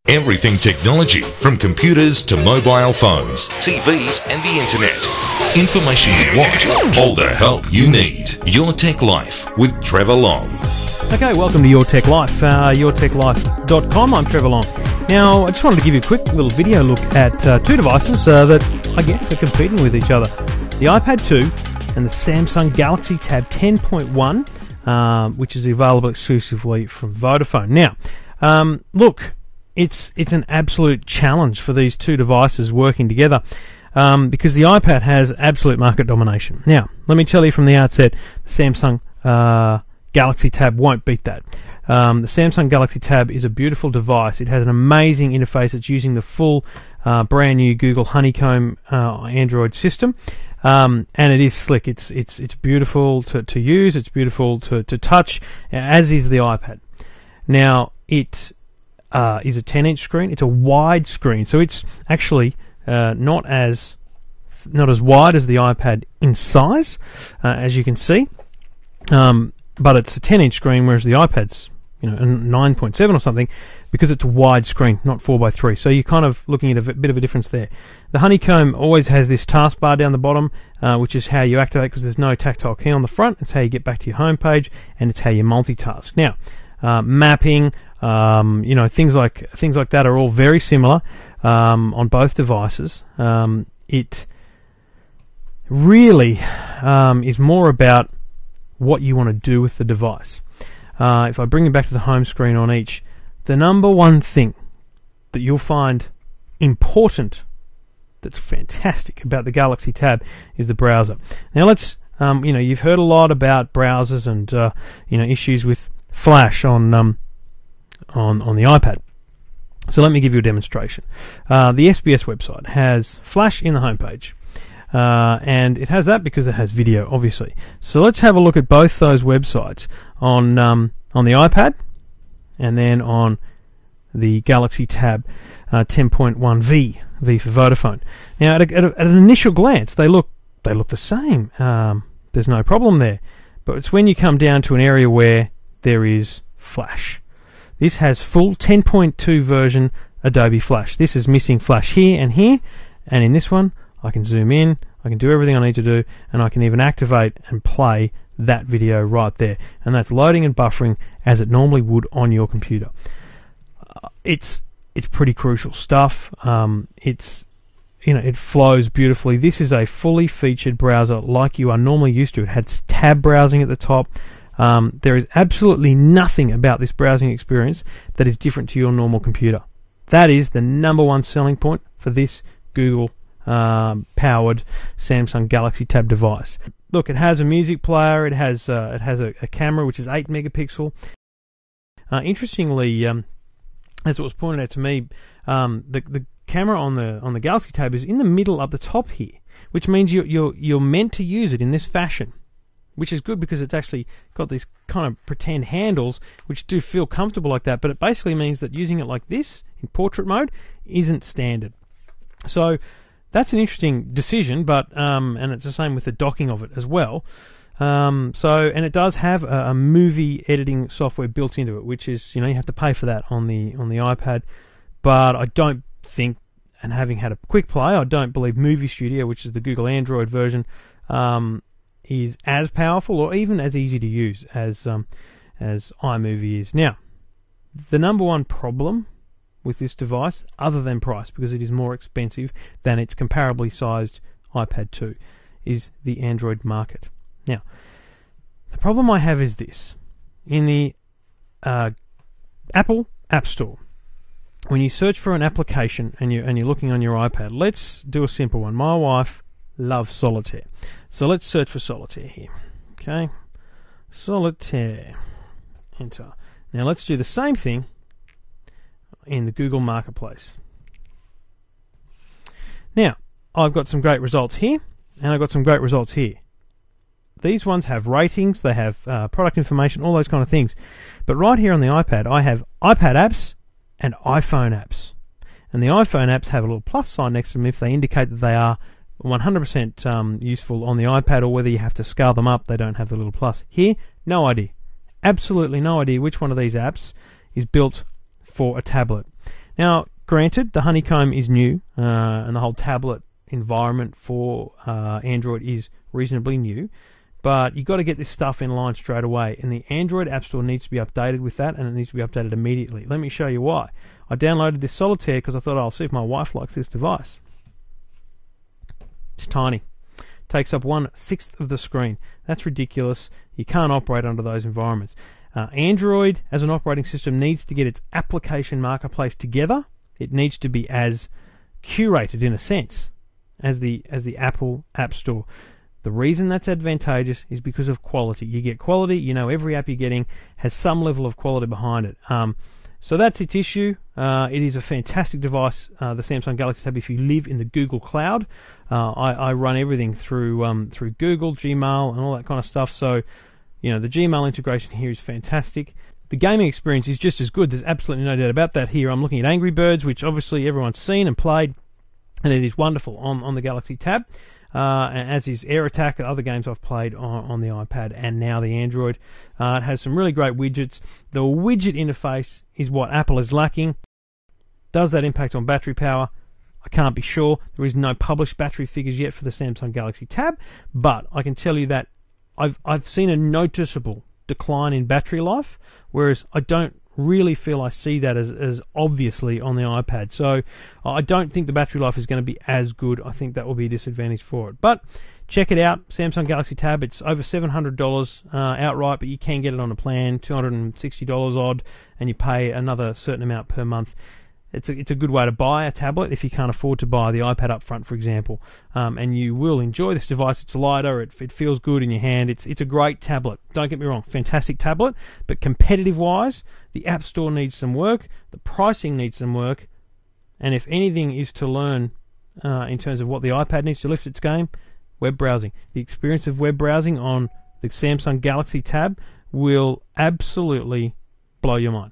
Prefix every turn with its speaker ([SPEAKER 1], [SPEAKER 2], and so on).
[SPEAKER 1] Everything technology, from computers to mobile phones, TVs and the internet. Information you want, all the help you need. Your Tech Life with Trevor Long.
[SPEAKER 2] Okay, welcome to Your Tech Life, yourtechlife.com. I'm Trevor Long. Now, I just wanted to give you a quick little video look at two devices that I guess are competing with each other. The iPad 2 and the Samsung Galaxy Tab 10.1, which is available exclusively from Vodafone. Now, look, it's an absolute challenge for these two devices working together because the iPad has absolute market domination. Now, let me tell you from the outset, the Samsung Galaxy Tab won't beat that. The Samsung Galaxy Tab is a beautiful device. It has an amazing interface. It's using the full brand new Google Honeycomb Android system. And it is slick. It's beautiful to use. It's beautiful to touch, as is the iPad. Now, it is a 10-inch screen. It's a wide screen, so it's actually not as wide as the iPad in size, as you can see. But it's a 10-inch screen, whereas the iPad's a 9.7 or something, because it's a wide screen, not 4:3. So you're kind of looking at a bit of a difference there. The Honeycomb always has this taskbar down the bottom, which is how you activate, because there's no tactile key on the front. It's how you get back to your home page, and it's how you multitask. Now, mapping, things like that are all very similar on both devices. It really is more about what you want to do with the device. If I bring you back to the home screen on each, the number one thing that you'll find important, that's fantastic about the Galaxy Tab, is the browser. Now let's, you've heard a lot about browsers and issues with Flash on the iPad. So let me give you a demonstration. The SBS website has Flash in the homepage. And it has that because it has video, obviously. So let's have a look at both those websites on the iPad and then on the Galaxy Tab 10.1 V for Vodafone. Now, at an initial glance, they look the same. There's no problem there, but it's when you come down to an area where there is Flash. This has full 10.2 version Adobe Flash. This is missing Flash here, and in this one, I can zoom in, I can do everything I need to do, and I can even activate and play that video right there. And that's loading and buffering as it normally would on your computer. It's pretty crucial stuff. It flows beautifully. This is a fully featured browser like you are normally used to. It has tab browsing at the top. There is absolutely nothing about this browsing experience that is different to your normal computer. That is the number one selling point for this Google powered Samsung Galaxy Tab device. Look, it has a music player. It has a camera which is 8 megapixel. Interestingly, as it was pointed out to me, the camera on the Galaxy Tab is in the middle up the top here, which means you're meant to use it in this fashion, which is good because it's actually got these kind of pretend handles which do feel comfortable like that. But it basically means that using it like this in portrait mode isn't standard. So that's an interesting decision, but and it's the same with the docking of it as well. And it does have a movie editing software built into it, which is you have to pay for that on the iPad. But I don't think, and having had a quick play, I don't believe Movie Studio, which is the Google Android version, is as powerful or even as easy to use as iMovie is. Now, the number one problem with this device, other than price, because it is more expensive than its comparably sized iPad 2, is the Android market. Now, the problem I have is this. In the Apple App Store, when you search for an application and you're looking on your iPad, let's do a simple one. My wife loves solitaire. So let's search for solitaire here. Okay? Solitaire. Enter. Now let's do the same thing in the Google Marketplace. Now, I've got some great results here, and I've got some great results here. These ones have ratings, they have product information, all those kind of things. But right here on the iPad, I have iPad apps and iPhone apps. And the iPhone apps have a little plus sign next to them if they indicate that they are 100% useful on the iPad, or whether you have to scale them up, they don't have the little plus. Here, no idea. Absolutely no idea which one of these apps is built for a tablet. Now, granted, the honeycomb is new, and the whole tablet environment for Android is reasonably new, but you've got to get this stuff in line straight away, and the Android App Store needs to be updated with that, and it needs to be updated immediately. Let me show you why. I downloaded this Solitaire because I thought, I'll see if my wife likes this device. It's tiny. Takes up 1/6 of the screen. That's ridiculous. You can't operate under those environments. Android, as an operating system, needs to get its application marketplace together. It needs to be as curated, in a sense, as the Apple App Store. The reason that's advantageous is because of quality. You get quality, you know every app you're getting has some level of quality behind it. So that's its issue. It is a fantastic device, the Samsung Galaxy Tab, if you live in the Google Cloud. I run everything through Google, Gmail, and all that kind of stuff. So, you know, the Gmail integration here is fantastic. The gaming experience is just as good. There's absolutely no doubt about that here. I'm looking at Angry Birds, which obviously everyone's seen and played, and it is wonderful on the Galaxy Tab. As is Air Attack, other games I've played on the iPad and now the Android. It has some really great widgets. The widget interface is what Apple is lacking. Does that impact on battery power? I can't be sure. There is no published battery figures yet for the Samsung Galaxy Tab, but I can tell you that I've seen a noticeable decline in battery life, whereas I don't really feel I see that as obviously on the iPad. So I don't think the battery life is going to be as good. I think that will be a disadvantage for it. But check it out, Samsung Galaxy Tab. It's over $700 outright, but you can get it on a plan, $260 odd, and you pay another certain amount per month. It's a good way to buy a tablet if you can't afford to buy the iPad up front, for example. And you will enjoy this device. It's lighter. It feels good in your hand. It's a great tablet. Don't get me wrong, fantastic tablet. But competitive-wise, the App Store needs some work. The pricing needs some work. And if anything is to learn in terms of what the iPad needs to lift its game, web browsing. The experience of web browsing on the Samsung Galaxy Tab will absolutely blow your mind.